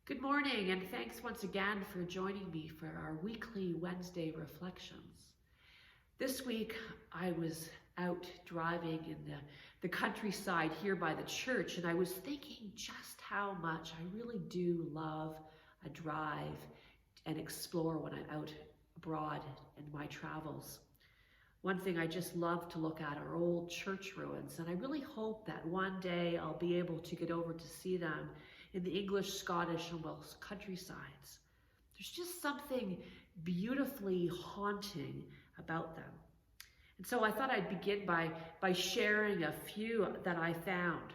Good morning, and thanks once again for joining me for our weekly Wednesday reflections. This week, I was out driving in the countryside here by the church, and I was thinking just how much I really do love a drive and explore when I'm out abroad in my travels. One thing I just love to look at are old church ruins, and I really hope that one day I'll be able to get over to see them in the English, Scottish, and Welsh countrysides. There's just something beautifully haunting about them. And so I thought I'd begin by sharing a few that I found.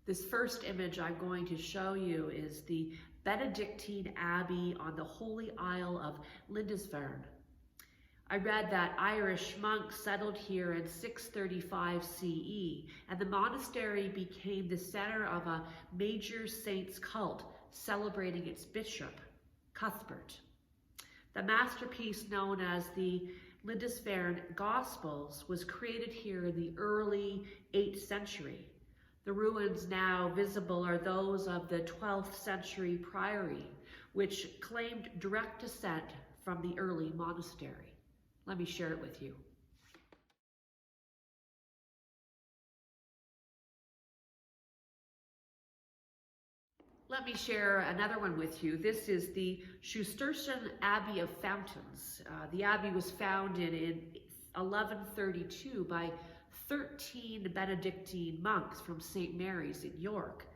This first image I'm going to show you is the Benedictine Abbey on the Holy Isle of Lindisfarne. I read that Irish monks settled here in 635 CE, and the monastery became the center of a major saint's cult celebrating its bishop, Cuthbert. The masterpiece known as the Lindisfarne Gospels was created here in the early 8th century. The ruins now visible are those of the 12th century priory, which claimed direct descent from the early monastery. Let me share it with you. Let me share another one with you. This is the Shusterson Abbey of Fountains. The abbey was founded in 1132 by 13 Benedictine monks from St. Mary's in York.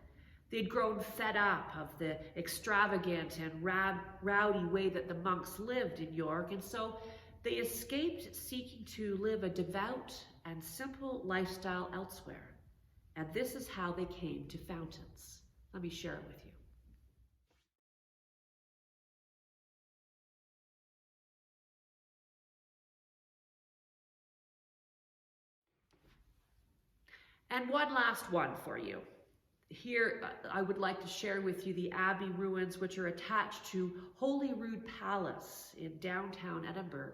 They'd grown fed up of the extravagant and rowdy way that the monks lived in York, and so they escaped seeking to live a devout and simple lifestyle elsewhere. And this is how they came to Fountains. Let me share it with you. And one last one for you. Here, I would like to share with you the Abbey ruins, which are attached to Holyrood Palace in downtown Edinburgh.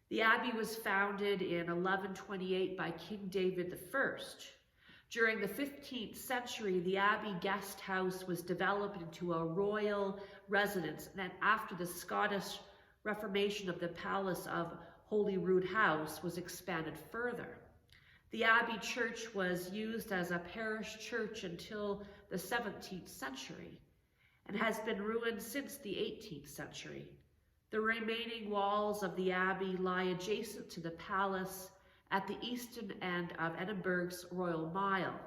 The Abbey was founded in 1128 by King David I. During the 15th century, the Abbey guest house was developed into a royal residence. And then after the Scottish Reformation of the Palace of Holyrood House was expanded further. The Abbey church was used as a parish church until the 17th century and has been ruined since the 18th century. The remaining walls of the Abbey lie adjacent to the palace at the eastern end of Edinburgh's Royal Mile.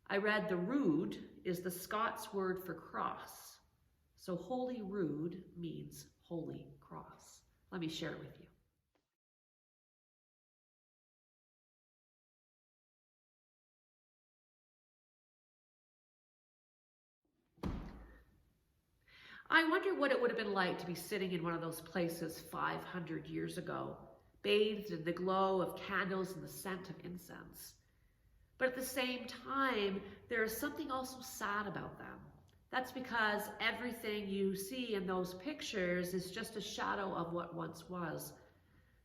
I read the rood is the Scots word for cross. So Holyrood means holy cross. Let me share it with you. I wonder what it would have been like to be sitting in one of those places 500 years ago, bathed in the glow of candles and the scent of incense. But at the same time, there is something also sad about them. That's because everything you see in those pictures is just a shadow of what once was.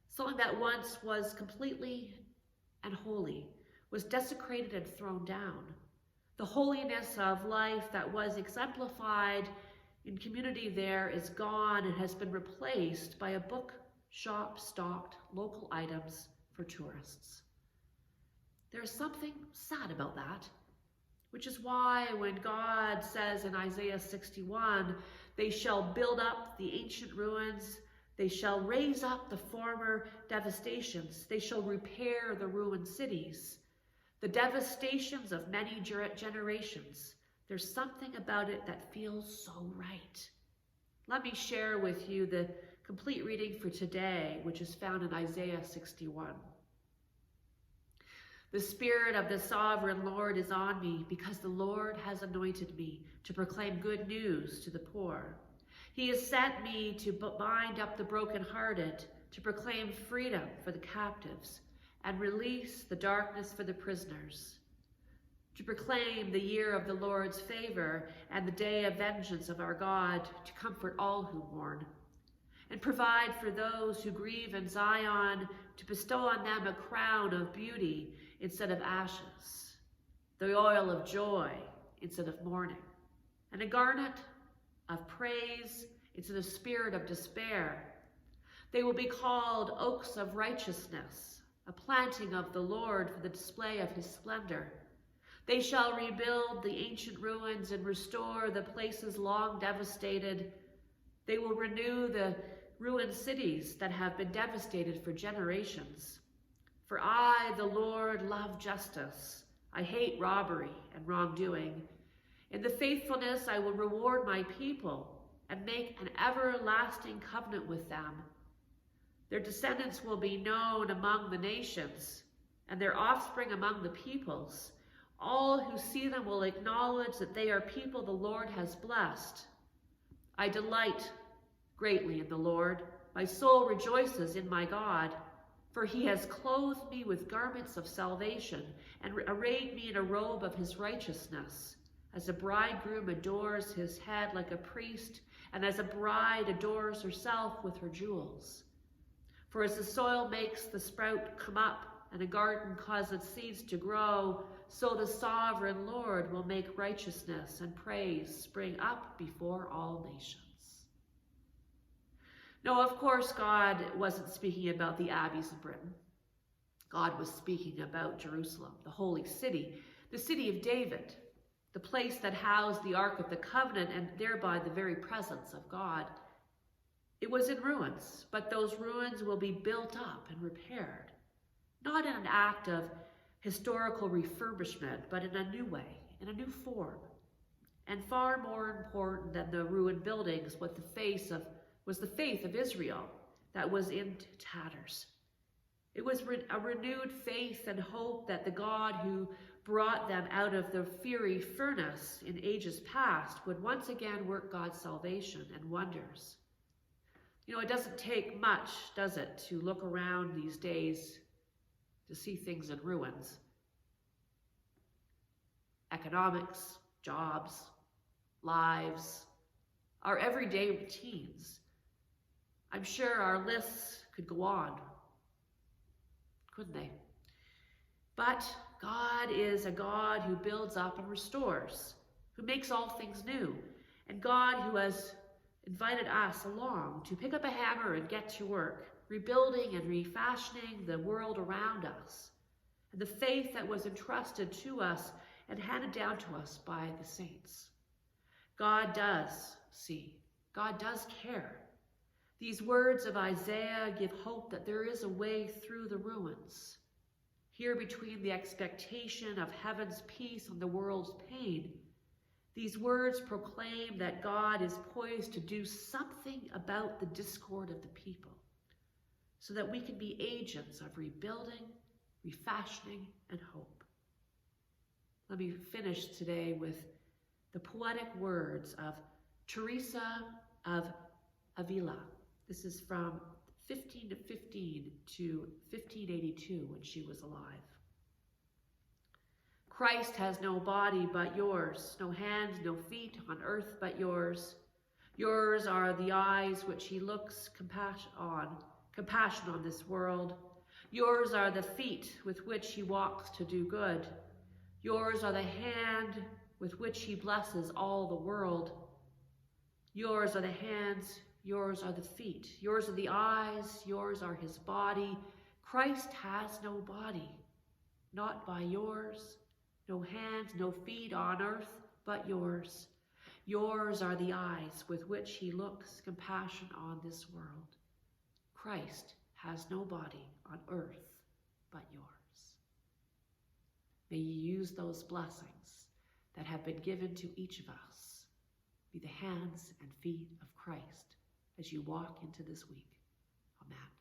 Something that once was completely and holy was desecrated and thrown down. The holiness of life that was exemplified in community there is gone and has been replaced by a bookshop stocked local items for tourists. There's something sad about that, which is why when God says in Isaiah 61, they shall build up the ancient ruins, they shall raise up the former devastations, they shall repair the ruined cities, the devastations of many generations. There's something about it that feels so right. Let me share with you the complete reading for today, which is found in Isaiah 61. The Spirit of the Sovereign Lord is on me, because the Lord has anointed me to proclaim good news to the poor. He has sent me to bind up the brokenhearted, to proclaim freedom for the captives, and release the darkness for the prisoners, to proclaim the year of the Lord's favor and the day of vengeance of our God, to comfort all who mourn, and provide for those who grieve in Zion, to bestow on them a crown of beauty instead of ashes, the oil of joy instead of mourning, and a garnet of praise into the spirit of despair. They will be called oaks of righteousness, a planting of the Lord for the display of his splendor. They shall rebuild the ancient ruins and restore the places long devastated. They will renew the ruined cities that have been devastated for generations. For I, the Lord, love justice. I hate robbery and wrongdoing. In the faithfulness I will reward my people and make an everlasting covenant with them. Their descendants will be known among the nations, and their offspring among the peoples. All who see them will acknowledge that they are people the Lord has blessed. I delight greatly in the Lord. My soul rejoices in my God, for he has clothed me with garments of salvation and arrayed me in a robe of his righteousness. As a bridegroom adores his head like a priest, and as a bride adores herself with her jewels. For as the soil makes the sprout come up, and a garden causes seeds to grow, so the sovereign Lord will make righteousness and praise spring up before all nations. No, of course, God wasn't speaking about the abbeys in Britain. God was speaking about Jerusalem, the holy city, the city of David, the place that housed the Ark of the Covenant and thereby the very presence of God. It was in ruins, but those ruins will be built up and repaired, not in an act of historical refurbishment, but in a new way, in a new form. And far more important than the ruined buildings was the faith of Israel that was in tatters. It was a renewed faith and hope that the God who brought them out of the fiery furnace in ages past would once again work God's salvation and wonders. You know, it doesn't take much, does it, to look around these days to see things in ruins. Economics, jobs, lives, our everyday routines. I'm sure our lists could go on, couldn't they? But God is a God who builds up and restores, who makes all things new, and God who has invited us along to pick up a hammer and get to work, rebuilding and refashioning the world around us, and the faith that was entrusted to us and handed down to us by the saints. God does see. God does care. These words of Isaiah give hope that there is a way through the ruins. Here between the expectation of heaven's peace and the world's pain, these words proclaim that God is poised to do something about the discord of the people, so that we can be agents of rebuilding, refashioning, and hope. Let me finish today with the poetic words of Teresa of Avila. This is from 1515 to 1582 when she was alive. Christ has no body but yours, no hands, no feet on earth but yours. Yours are the eyes which he looks compassion on this world. Yours are the feet with which he walks to do good. Yours are the hand with which he blesses all the world. Yours are the hands, yours are the feet, yours are the eyes, yours are his body. Christ has no body, not by yours, no hands, no feet on earth, but yours. Yours are the eyes with which he looks compassion on this world. Christ has no body on earth but yours. May you use those blessings that have been given to each of us. Be the hands and feet of Christ as you walk into this week. Amen.